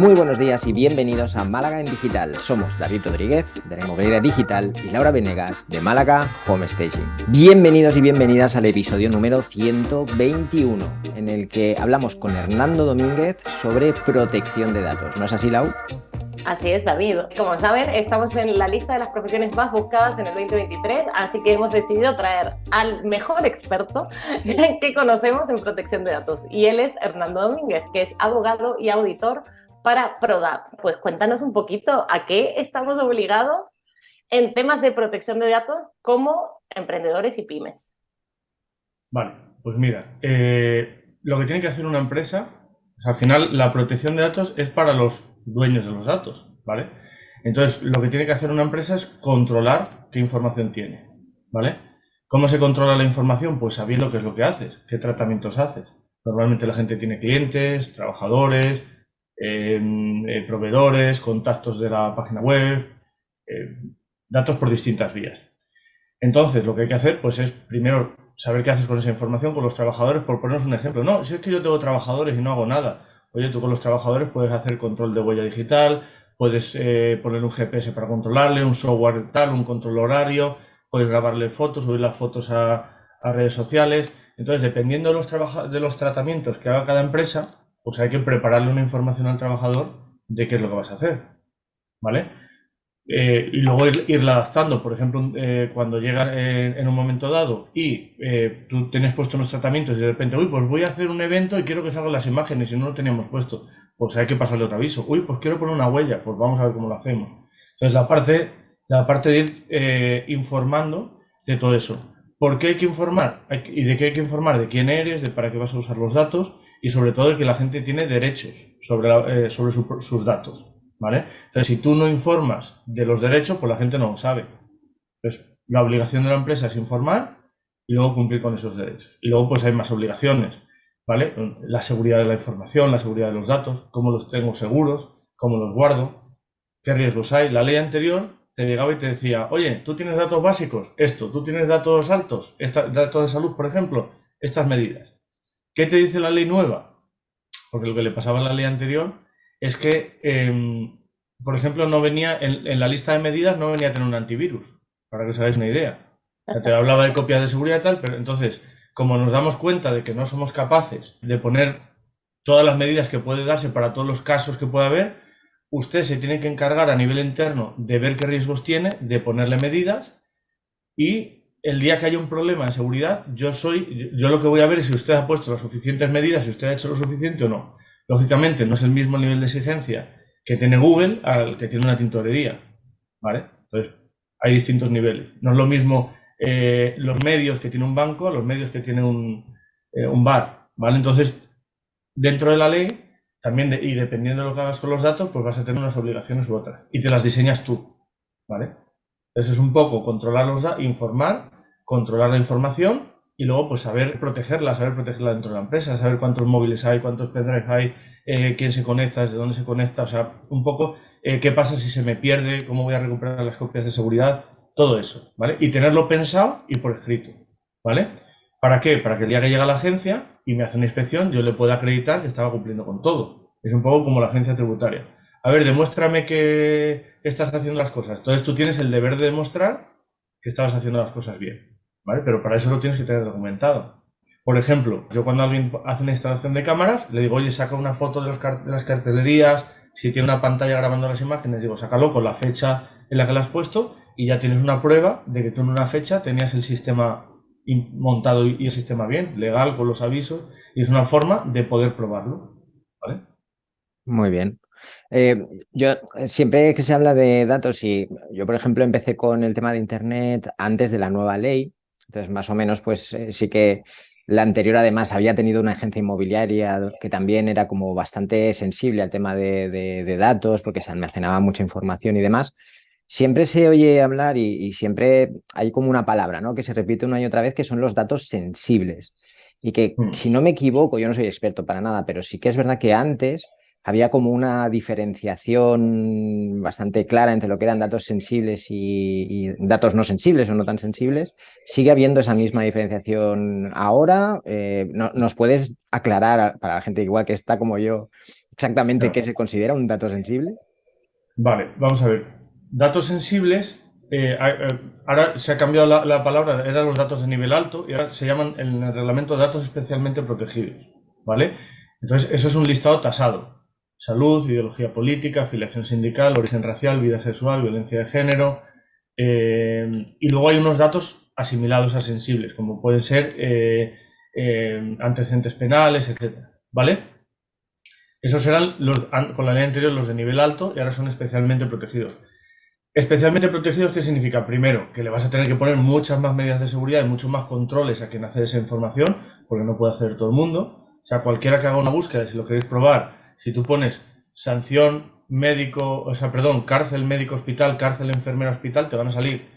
Muy buenos días y bienvenidos a Málaga en Digital. Somos David Rodríguez, de la Inmobiliaria Digital, y Laura Venegas, de Málaga Home Staging. Bienvenidos y bienvenidas al episodio número 121, en el que hablamos con Hernando Domínguez sobre protección de datos. ¿No es así, Lau? Así es, David. Como saben, estamos en la lista de las profesiones más buscadas en el 2023, así que hemos decidido traer al mejor experto que conocemos en protección de datos. Y él es Hernando Domínguez, que es abogado y auditor para ProDat. Pues cuéntanos un poquito a qué estamos obligados en temas de protección de datos como emprendedores y pymes. Vale, pues mira, lo que tiene que hacer una empresa, o sea, al final la protección de datos es para los dueños de los datos, ¿vale? Entonces, lo que tiene que hacer una empresa es controlar qué información tiene, ¿vale? ¿Cómo se controla la información? Pues sabiendo qué es lo que haces, qué tratamientos haces. Normalmente la gente tiene clientes, trabajadores, proveedores, contactos de la página web, eh, datos por distintas vías. Entonces, lo que hay que hacer, pues es primero saber qué haces con esa información, con los trabajadores, por poneros un ejemplo. No, si es que yo tengo trabajadores y no hago nada. Oye, tú con los trabajadores puedes hacer control de huella digital, puedes poner un GPS para controlarle, un software tal, un control horario, puedes grabarle fotos, subir las fotos a redes sociales. Entonces, dependiendo de los tratamientos que haga cada empresa, pues hay que prepararle una información al trabajador de qué es lo que vas a hacer, ¿vale? Y luego irla adaptando. Por ejemplo, cuando llega en un momento dado y tú tienes puesto unos tratamientos y de repente, uy, pues voy a hacer un evento y quiero que salgan las imágenes y no lo teníamos puesto, pues hay que pasarle otro aviso. Uy, pues quiero poner una huella, pues vamos a ver cómo lo hacemos. Entonces, la parte de ir informando de todo eso. ¿Por qué hay que informar? ¿Y de qué hay que informar? De quién eres, de para qué vas a usar los datos y sobre todo de que la gente tiene derechos sobre sus datos. ¿Vale? Entonces, si tú no informas de los derechos, pues la gente no lo sabe. Entonces, la obligación de la empresa es informar y luego cumplir con esos derechos. Y luego, pues hay más obligaciones, ¿vale? La seguridad de la información, la seguridad de los datos, cómo los tengo seguros, cómo los guardo, qué riesgos hay. La ley anterior te llegaba y te decía, oye, tú tienes datos básicos, esto, tú tienes datos altos, datos de salud, por ejemplo, estas medidas. ¿Qué te dice la ley nueva? Porque lo que le pasaba a la ley anterior es que, por ejemplo, no venía en la lista de medidas, no venía a tener un antivirus, para que os hagáis una idea. O sea, te hablaba de copias de seguridad y tal, pero entonces, como nos damos cuenta de que no somos capaces de poner todas las medidas que puede darse para todos los casos que pueda haber, usted se tiene que encargar a nivel interno de ver qué riesgos tiene, de ponerle medidas y el día que haya un problema de seguridad, yo lo que voy a ver es si usted ha puesto las suficientes medidas, si usted ha hecho lo suficiente o no. Lógicamente, no es el mismo nivel de exigencia que tiene Google al que tiene una tintorería, ¿vale? Entonces, hay distintos niveles. No es lo mismo los medios que tiene un banco a los medios que tiene un bar, ¿vale? Entonces, dentro de la ley, también, y dependiendo de lo que hagas con los datos, pues vas a tener unas obligaciones u otras. Y te las diseñas tú, ¿vale? Entonces es un poco controlar informar, controlar la información y luego pues saber protegerla dentro de la empresa, saber cuántos móviles hay, cuántos pendrives hay, quién se conecta, desde dónde se conecta, o sea, un poco qué pasa si se me pierde, cómo voy a recuperar las copias de seguridad, todo eso, ¿vale? Y tenerlo pensado y por escrito, ¿vale? ¿Para qué? Para que el día que llega la agencia y me hace una inspección, yo le pueda acreditar que estaba cumpliendo con todo. Es un poco como la agencia tributaria. A ver, demuéstrame que estás haciendo las cosas. Entonces tú tienes el deber de demostrar que estabas haciendo las cosas bien, ¿vale? Pero para eso lo tienes que tener documentado. Por ejemplo, yo cuando alguien hace una instalación de cámaras, le digo, oye, saca una foto de las cartelerías, si tiene una pantalla grabando las imágenes, digo, sácalo con la fecha en la que la has puesto y ya tienes una prueba de que tú en una fecha tenías el sistema montado y el sistema bien, legal, con los avisos, y es una forma de poder probarlo, ¿vale? Muy bien. Yo siempre que se habla de datos y yo, por ejemplo, empecé con el tema de Internet antes de la nueva ley, entonces más o menos pues sí que la anterior además había tenido una agencia inmobiliaria que también era como bastante sensible al tema de datos porque se almacenaba mucha información y demás. Siempre se oye hablar y siempre hay como una palabra, ¿no? Que se repite una y otra vez que son los datos sensibles y que Mm. si no me equivoco, yo no soy experto para nada, pero sí que es verdad que antes había como una diferenciación bastante clara entre lo que eran datos sensibles y datos no sensibles o no tan sensibles. ¿Sigue habiendo esa misma diferenciación ahora? ¿Nos puedes aclarar para la gente igual que está como yo, exactamente qué Claro. se considera un dato sensible? Vale, vamos a ver. Datos sensibles, ahora se ha cambiado la palabra, eran los datos de nivel alto y ahora se llaman en el reglamento datos especialmente protegidos. ¿Vale? Entonces, eso es un listado tasado. Salud, ideología política, afiliación sindical, origen racial, vida sexual, violencia de género. Y luego hay unos datos asimilados a sensibles, como pueden ser antecedentes penales, etcétera. ¿Vale? Esos eran con la ley anterior los de nivel alto y ahora son especialmente protegidos. Especialmente protegidos, ¿qué significa? Primero, que le vas a tener que poner muchas más medidas de seguridad y muchos más controles a quien accede a esa información, porque no puede hacer todo el mundo. O sea, cualquiera que haga una búsqueda, si lo queréis probar, si tú pones sanción médico, o sea, perdón, cárcel médico hospital, cárcel enfermera hospital, te van a salir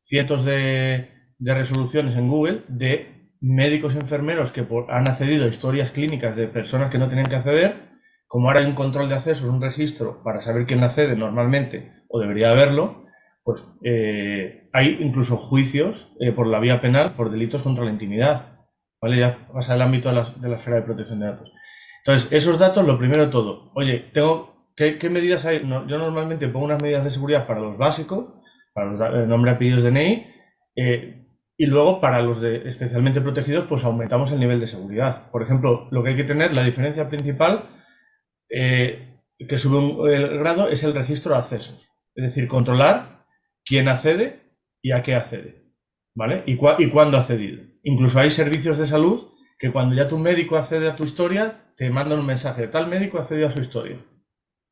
cientos de resoluciones en Google de médicos y enfermeros que han accedido a historias clínicas de personas que no tenían que acceder. Como ahora hay un control de acceso, un registro para saber quién accede normalmente, o debería haberlo, pues hay incluso juicios por la vía penal por delitos contra la intimidad. ¿Vale? Ya pasa el ámbito de la esfera de protección de datos. Entonces, esos datos, lo primero de todo, oye, ¿qué medidas hay? No, yo normalmente pongo unas medidas de seguridad para los básicos, para los nombre, apellidos, DNI, y luego para los especialmente protegidos, pues aumentamos el nivel de seguridad. Por ejemplo, lo que hay que tener, la diferencia principal que sube el grado es el registro de accesos. Es decir, controlar quién accede y a qué accede. ¿Vale? Y cuándo ha accedido. Incluso hay servicios de salud que cuando ya tu médico accede a tu historia, te mandan un mensaje. Tal médico ha accedido a su historia.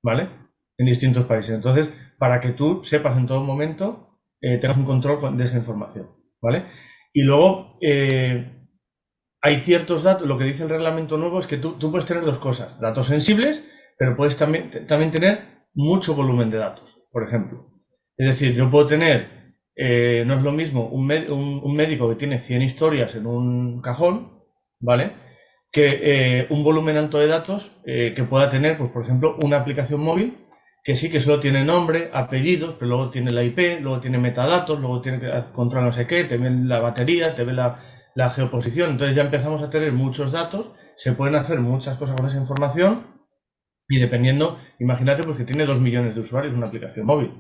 ¿Vale? En distintos países. Entonces, para que tú sepas en todo momento, tengas un control de esa información. ¿Vale? Y luego, hay ciertos datos, lo que dice el reglamento nuevo es que tú puedes tener dos cosas, datos sensibles, pero puedes también tener mucho volumen de datos, por ejemplo. Es decir, yo puedo tener, no es lo mismo un médico que tiene 100 historias en un cajón, ¿vale? Que un volumen alto de datos que pueda tener, pues por ejemplo, una aplicación móvil que sí que solo tiene nombre, apellidos, pero luego tiene la IP, luego tiene metadatos, luego tiene que controlar no sé qué, te ve la batería, te ve la geoposición. Entonces ya empezamos a tener muchos datos, se pueden hacer muchas cosas con esa información y dependiendo, imagínate pues que tiene 2 millones de usuarios una aplicación móvil.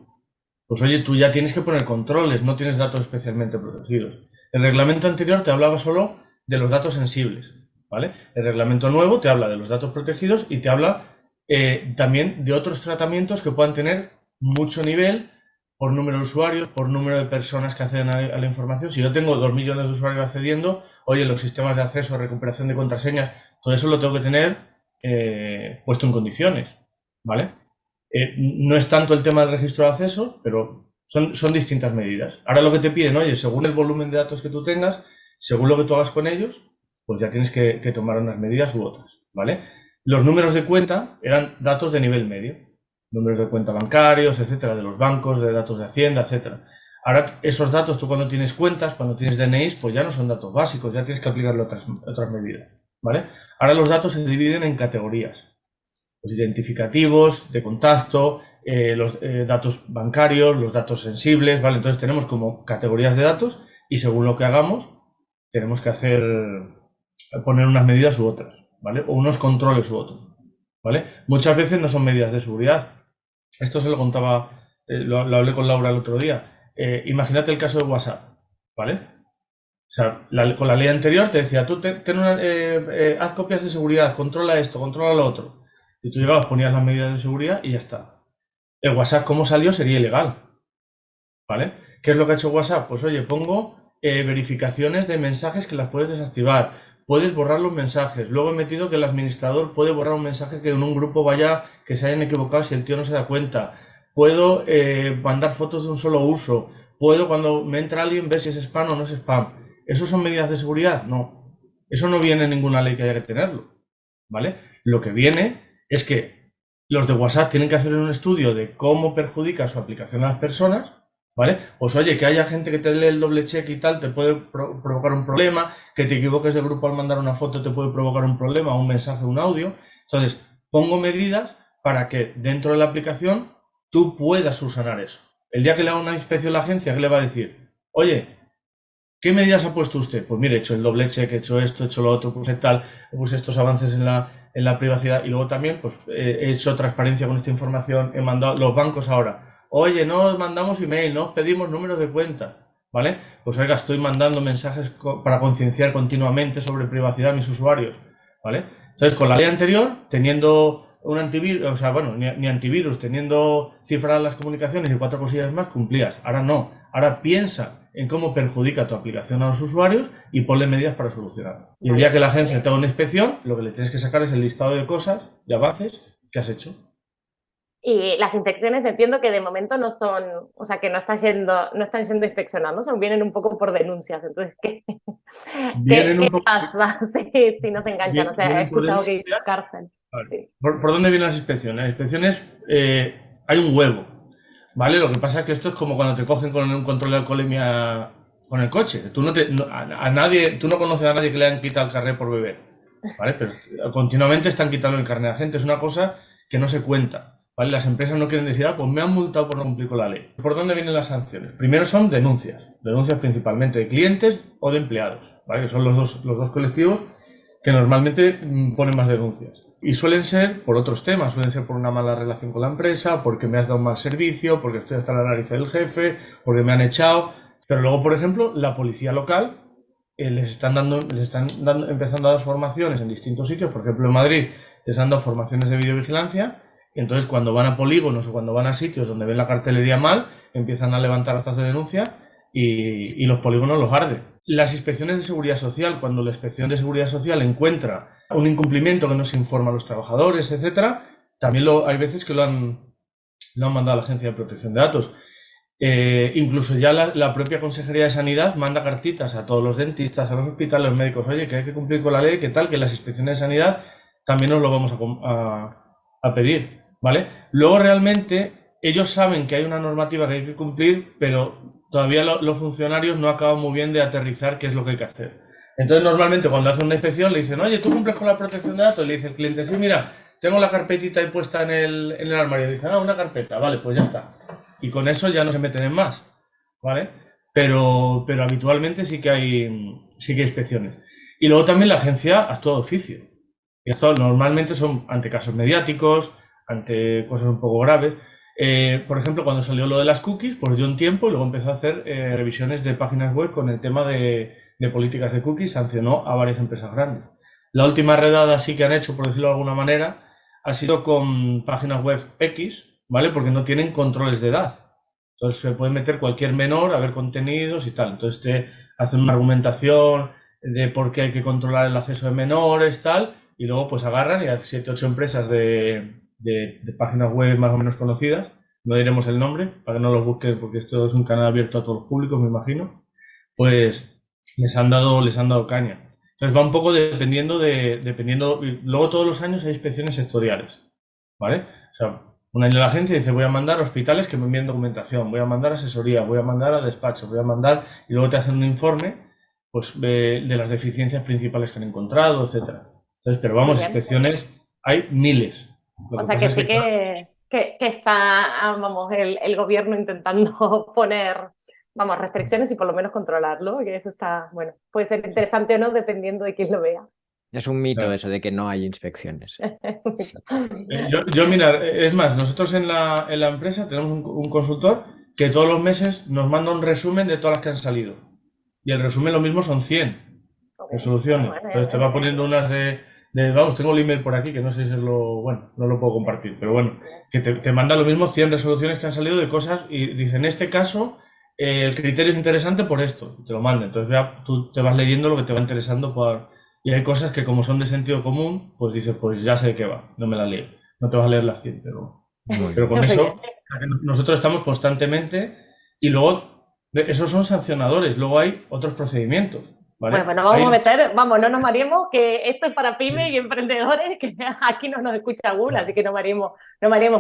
Pues oye, tú ya tienes que poner controles, no tienes datos especialmente protegidos. El reglamento anterior te hablaba solo de los datos sensibles, ¿vale? El reglamento nuevo te habla de los datos protegidos y te habla también de otros tratamientos que puedan tener mucho nivel por número de usuarios, por número de personas que acceden a la información. Si yo tengo 2 millones de usuarios accediendo, oye, los sistemas de acceso, recuperación de contraseñas, todo eso lo tengo que tener puesto en condiciones, ¿vale? No es tanto el tema del registro de acceso, pero son distintas medidas. Ahora lo que te piden, oye, según el volumen de datos que tú tengas, según lo que tú hagas con ellos, pues ya tienes que tomar unas medidas u otras, ¿vale? Los números de cuenta eran datos de nivel medio, números de cuenta bancarios, etcétera, de los bancos, de datos de Hacienda, etcétera. Ahora, esos datos, tú cuando tienes cuentas, cuando tienes DNIs, pues ya no son datos básicos, ya tienes que aplicarle otras medidas, ¿vale? Ahora los datos se dividen en categorías. Los identificativos, de contacto, los datos bancarios, los datos sensibles, ¿vale? Entonces tenemos como categorías de datos y según lo que hagamos, tenemos que poner unas medidas u otras, ¿vale? O unos controles u otros, ¿vale? Muchas veces no son medidas de seguridad. Esto se lo contaba, lo hablé con Laura el otro día. Imagínate el caso de WhatsApp, ¿vale? O sea, con la ley anterior te decía, tú haz copias de seguridad, controla esto, controla lo otro. Y tú llegabas, ponías las medidas de seguridad y ya está. El WhatsApp, como salió, sería ilegal, ¿vale? ¿Qué es lo que ha hecho WhatsApp? Pues oye, pongo verificaciones de mensajes que las puedes desactivar. Puedes borrar los mensajes. Luego he metido que el administrador puede borrar un mensaje que en un grupo que se hayan equivocado si el tío no se da cuenta. Puedo mandar fotos de un solo uso. Puedo, cuando me entra alguien, ver si es spam o no es spam. ¿Eso son medidas de seguridad? No. Eso no viene en ninguna ley que haya que tenerlo, ¿vale? Lo que viene es que los de WhatsApp tienen que hacer un estudio de cómo perjudica su aplicación a las personas, ¿vale? Pues oye, que haya gente que te lee el doble check y tal, te puede provocar un problema, que te equivoques de grupo al mandar una foto te puede provocar un problema, un mensaje, un audio. Entonces, pongo medidas para que dentro de la aplicación tú puedas subsanar eso. El día que le haga una inspección a la agencia, ¿qué le va a decir? Oye, ¿qué medidas ha puesto usted? Pues mire, he hecho el doble check, he hecho esto, he hecho lo otro, puse tal, puse estos avances en la en la privacidad. Y luego también pues, he hecho transparencia con esta información, he mandado los bancos ahora. Oye, no os mandamos email, no os pedimos números de cuenta, ¿vale? Pues oiga, estoy mandando mensajes para concienciar continuamente sobre privacidad a mis usuarios, ¿vale? Entonces, con la ley anterior, teniendo un antivirus, o sea, bueno, ni antivirus, teniendo cifradas las comunicaciones y 4 cosillas más, cumplías. Ahora no. Ahora piensa en cómo perjudica tu aplicación a los usuarios y ponle medidas para solucionarlo. Y el día que la agencia te haga una inspección, lo que le tienes que sacar es el listado de cosas, de avances que has hecho. Y las inspecciones entiendo que de momento no son, o sea, que no están yendo inspeccionando, son, vienen un poco por denuncias. Entonces, Vienen un ¿qué poco, pasa si nos enganchan? O sea, he vienen por escuchado que hay denuncia. cárcel. Vale. Sí. ¿Por dónde vienen las inspecciones? Las inspecciones, hay un huevo, ¿vale? Lo que pasa es que esto es como cuando te cogen con un control de alcoholemia con el coche. Tú a nadie, tú no conoces a nadie que le hayan quitado el carnet por beber, ¿vale? Pero continuamente están quitando el carnet a la gente. Es una cosa que no se cuenta, ¿vale? Las empresas no quieren decir, pues me han multado por no cumplir con la ley. ¿Por dónde vienen las sanciones? Primero son denuncias principalmente de clientes o de empleados, ¿vale? Que son los dos colectivos que normalmente ponen más denuncias. Y suelen ser por otros temas, suelen ser por una mala relación con la empresa, porque me has dado un mal servicio, porque estoy hasta la nariz del jefe, porque me han echado. Pero luego, por ejemplo, la policía local les están empezando a dar formaciones en distintos sitios. Por ejemplo, en Madrid les han dado formaciones de videovigilancia. Y entonces, cuando van a polígonos o cuando van a sitios donde ven la cartelería mal, empiezan a levantar actas de denuncia y los polígonos los arden. Las inspecciones de seguridad social, cuando la inspección de seguridad social encuentra un incumplimiento que no se informa a los trabajadores, etcétera, también hay veces que lo han mandado a la Agencia de Protección de Datos. Incluso ya la propia Consejería de Sanidad manda cartitas a todos los dentistas, a los hospitales, a los médicos, oye, que hay que cumplir con la ley, que tal, que las inspecciones de sanidad también nos lo vamos a pedir, ¿vale? Luego realmente ellos saben que hay una normativa que hay que cumplir, pero todavía los funcionarios no acaban muy bien de aterrizar qué es lo que hay que hacer. Entonces, normalmente cuando hacen una inspección le dicen, oye, ¿tú cumples con la protección de datos? Y le dice el cliente, sí, mira, tengo la carpetita ahí puesta en el armario. Y dicen, una carpeta, vale, pues ya está. Y con eso ya no se meten en más, ¿vale? Pero habitualmente sí que hay inspecciones. Y luego también la agencia actúa de oficio. Y esto normalmente son ante casos mediáticos, ante cosas un poco graves. Por ejemplo, cuando salió lo de las cookies, pues dio un tiempo y luego empezó a hacer revisiones de páginas web con el tema de políticas de cookies, sancionó a varias empresas grandes. La última redada sí que han hecho, por decirlo de alguna manera, ha sido con páginas web X, ¿vale? Porque no tienen controles de edad. Entonces se puede meter cualquier menor a ver contenidos y tal. Entonces te hacen una argumentación de por qué hay que controlar el acceso de menores, tal, y luego pues agarran y a 7 o 8 empresas de páginas web más o menos conocidas, no diremos el nombre para que no los busquen porque esto es un canal abierto a todos los públicos, me imagino, pues les han dado caña. Entonces va un poco dependiendo, luego todos los años hay inspecciones sectoriales, ¿vale? O sea, un año la agencia dice voy a mandar a hospitales que me envíen documentación, voy a mandar asesoría, voy a mandar a despachos, voy a mandar, y luego te hacen un informe pues de las deficiencias principales que han encontrado, etcétera. Entonces, pero vamos, inspecciones hay miles. O sea que sí que está, vamos, el gobierno intentando poner, vamos, restricciones y por lo menos controlarlo, que eso está, bueno, puede ser interesante o no, dependiendo de quién lo vea. Es un mito Claro. eso de que no hay inspecciones. Mira, es más, nosotros en la empresa tenemos un consultor que todos los meses nos manda un resumen de todas las que han salido. Y el resumen lo mismo son 100 resoluciones. Entonces te va poniendo unas vamos, tengo el email por aquí que no sé si bueno, no lo puedo compartir, pero bueno, que te manda lo mismo 100 resoluciones que han salido de cosas y dice, en este caso el criterio es interesante por esto, y te lo manda. Entonces ya tú te vas leyendo lo que te va interesando y hay cosas que como son de sentido común, pues dices, pues ya sé de qué va, no me la leo. No te vas a leer las 100, pero con eso nosotros estamos constantemente y luego esos son sancionadores, luego hay otros procedimientos. ¿Vale? Bueno, vamos a meter, vamos, no nos mareemos, que esto es para pymes y emprendedores, que aquí no nos escucha Google, así que no mareemos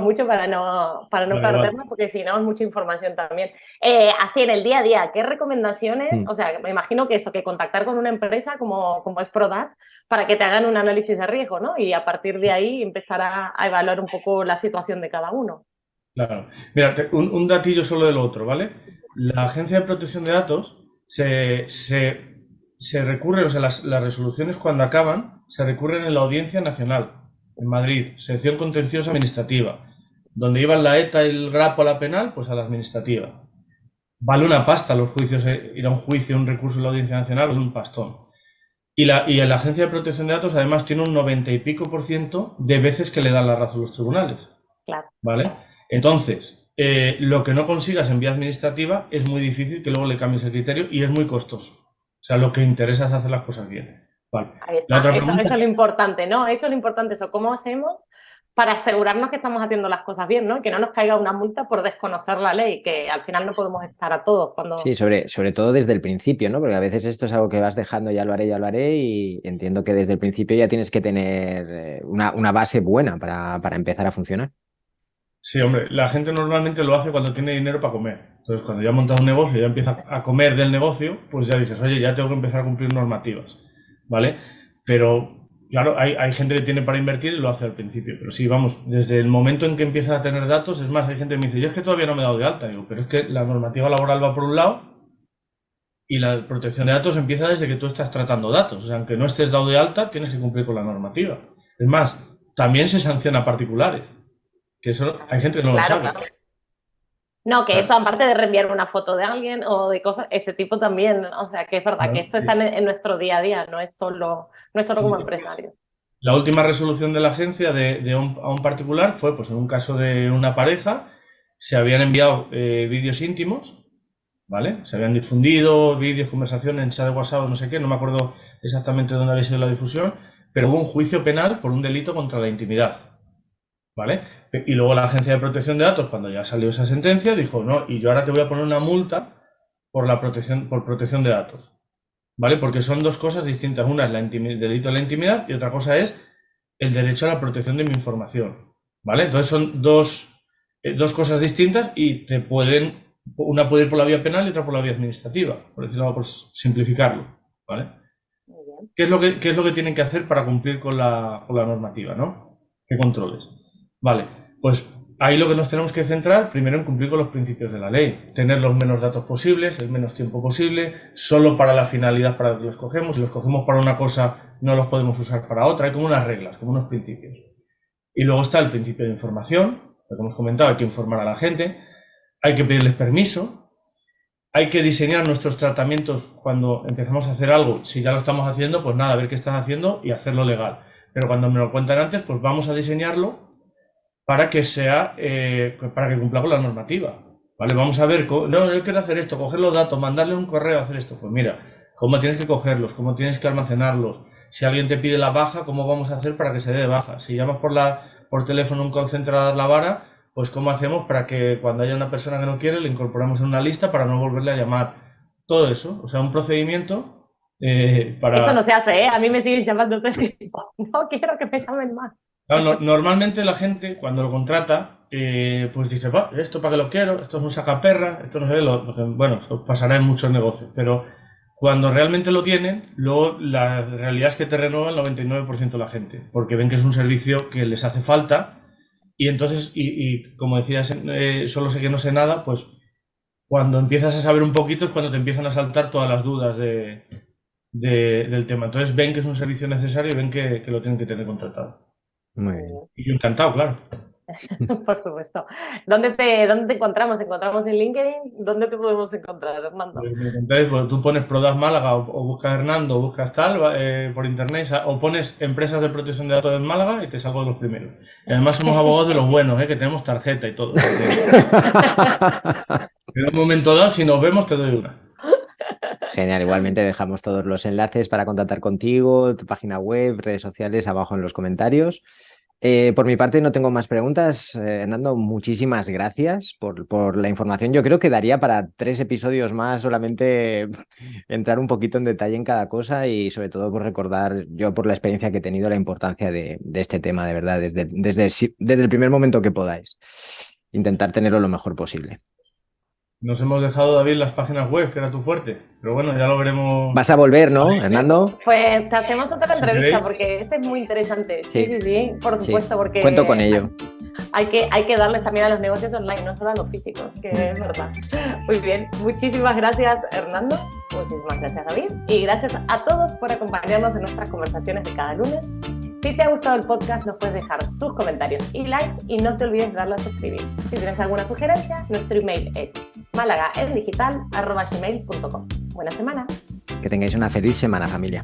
mucho para no perdernos, porque si no es mucha información también. Así en el día a día, ¿qué recomendaciones? O sea, me imagino que eso, que contactar con una empresa como es Prodat para que te hagan un análisis de riesgo, ¿no? Y a partir de ahí empezar a evaluar un poco la situación de cada uno. Claro. Mira, un datillo solo del otro, ¿vale? La Agencia de Protección de Datos se recurre, o sea, las resoluciones cuando acaban, se recurren en la Audiencia Nacional, en Madrid, sección contenciosa administrativa. Donde iban la ETA y el grapo a la penal, pues a la administrativa. Vale una pasta los juicios, ir a un juicio, un recurso en la Audiencia Nacional, vale un pastón. Y la Agencia de Protección de Datos además tiene un 90 y pico % de veces que le dan la razón a los tribunales. Claro. ¿Vale? Entonces, lo que no consigas en vía administrativa es muy difícil que luego le cambies el criterio y es muy costoso. O sea, lo que interesa es hacer las cosas bien. Vale. Ahí está. Eso es lo importante, ¿no? Eso es lo importante, eso. ¿Cómo hacemos para asegurarnos que estamos haciendo las cosas bien, ¿no? Y que no nos caiga una multa por desconocer la ley, que al final no podemos estar a todos cuando... Sí, sobre todo desde el principio, ¿no? Porque a veces esto es algo que vas dejando, ya lo haré, y entiendo que desde el principio ya tienes que tener una base buena para empezar a funcionar. Sí, hombre, la gente normalmente lo hace cuando tiene dinero para comer. Entonces, cuando ya monta un negocio y ya empieza a comer del negocio, pues ya dices, oye, ya tengo que empezar a cumplir normativas, ¿vale? Pero, claro, hay gente que tiene para invertir y lo hace al principio. Pero sí, vamos, desde el momento en que empiezas a tener datos, es más, hay gente que me dice, yo es que todavía no me he dado de alta. Digo, pero es que la normativa laboral va por un lado y la protección de datos empieza desde que tú estás tratando datos. O sea, aunque no estés dado de alta, tienes que cumplir con la normativa. Es más, también se sanciona a particulares. Que eso hay gente que no lo sabe. Claro. No, que eso aparte de reenviar una foto de alguien o de cosas, ese tipo también, o sea, que es verdad que esto está en nuestro día a día, no es solo como empresario. La última resolución de la agencia a un particular fue, pues en un caso de una pareja, se habían enviado vídeos íntimos, ¿vale? Se habían difundido vídeos, conversaciones en chat de WhatsApp, no sé qué, no me acuerdo exactamente dónde había sido la difusión, pero hubo un juicio penal por un delito contra la intimidad. ¿Vale? Y luego la Agencia de Protección de Datos, cuando ya salió esa sentencia, dijo, no, y yo ahora te voy a poner una multa por protección de datos. ¿Vale? Porque son dos cosas distintas. Una es el delito de la intimidad y otra cosa es el derecho a la protección de mi información. ¿Vale? Entonces son dos cosas distintas y una puede ir por la vía penal y otra por la vía administrativa, por decirlo, por simplificarlo. ¿Vale? ¿Qué es lo que tienen que hacer para cumplir con la normativa, ¿no? ¿Qué controles? Vale, pues ahí lo que nos tenemos que centrar primero en cumplir con los principios de la ley, tener los menos datos posibles, el menos tiempo posible, solo para la finalidad para la que los cogemos. Si los cogemos para una cosa, no los podemos usar para otra. Hay como unas reglas, como unos principios. Y luego está el principio de información, lo que hemos comentado, hay que informar a la gente, hay que pedirles permiso, hay que diseñar nuestros tratamientos cuando empezamos a hacer algo. Si ya lo estamos haciendo, pues nada, a ver qué están haciendo y hacerlo legal. Pero cuando me lo cuentan antes, pues vamos a diseñarlo para que para que cumpla con la normativa, ¿vale? Vamos a ver, no, yo quiero hacer esto, coger los datos, mandarle un correo, hacer esto. Pues mira, cómo tienes que cogerlos, cómo tienes que almacenarlos. Si alguien te pide la baja, ¿cómo vamos a hacer para que se dé de baja? Si llamas por teléfono a un call center a dar la vara, pues ¿cómo hacemos para que cuando haya una persona que no quiere, le incorporamos en una lista para no volverle a llamar? Todo eso, o sea, un procedimiento para... Eso no se hace, ¿eh? A mí me siguen llamando todo el tiempo. No quiero que me llamen más. Claro, normalmente la gente cuando lo contrata pues dice, esto para qué lo quiero, esto es un sacaperra, esto no sé, bueno, eso pasará en muchos negocios, pero cuando realmente lo tienen, luego la realidad es que te renueva el 99% de la gente, porque ven que es un servicio que les hace falta y entonces, y como decías, solo sé que no sé nada, pues cuando empiezas a saber un poquito es cuando te empiezan a saltar todas las dudas del tema. Entonces ven que es un servicio necesario y ven que lo tienen que tener contratado. Muy bien. Y yo encantado, claro. Por supuesto. ¿Dónde te encontramos? ¿Encontramos en LinkedIn? ¿Dónde te podemos encontrar, Hernando? Pues tú pones Prodas Málaga o buscas Hernando o buscas tal por internet o pones empresas de protección de datos en Málaga y te salgo de los primeros. Y además somos abogados de los buenos, que tenemos tarjeta y todo. En un momento dado, si nos vemos, te doy una. Genial, igualmente dejamos todos los enlaces para contactar contigo, tu página web, redes sociales abajo en los comentarios. Por mi parte no tengo más preguntas. Hernando, muchísimas gracias por la información. Yo creo que daría para 3 episodios más solamente entrar un poquito en detalle en cada cosa y sobre todo por recordar, yo por la experiencia que he tenido, la importancia de este tema, de verdad, desde el primer momento que podáis. Intentar tenerlo lo mejor posible. Nos hemos dejado, David, las páginas web, que era tu fuerte. Pero bueno, ya lo veremos. Vas a volver, ¿no, Hernando? Pues te hacemos otra entrevista porque ese es muy interesante. Sí, por supuesto. Sí. Porque cuento con ello. hay que darles también a los negocios online, no solo a los físicos, que es verdad. Muy bien, muchísimas gracias, Hernando. Muchísimas gracias, David. Y gracias a todos por acompañarnos en nuestras conversaciones de cada lunes. Si te ha gustado el podcast, nos puedes dejar tus comentarios y likes y no te olvides darle a suscribir. Si tienes alguna sugerencia, nuestro email es malagaendigital@gmail.com. Buena semana. Que tengáis una feliz semana, familia.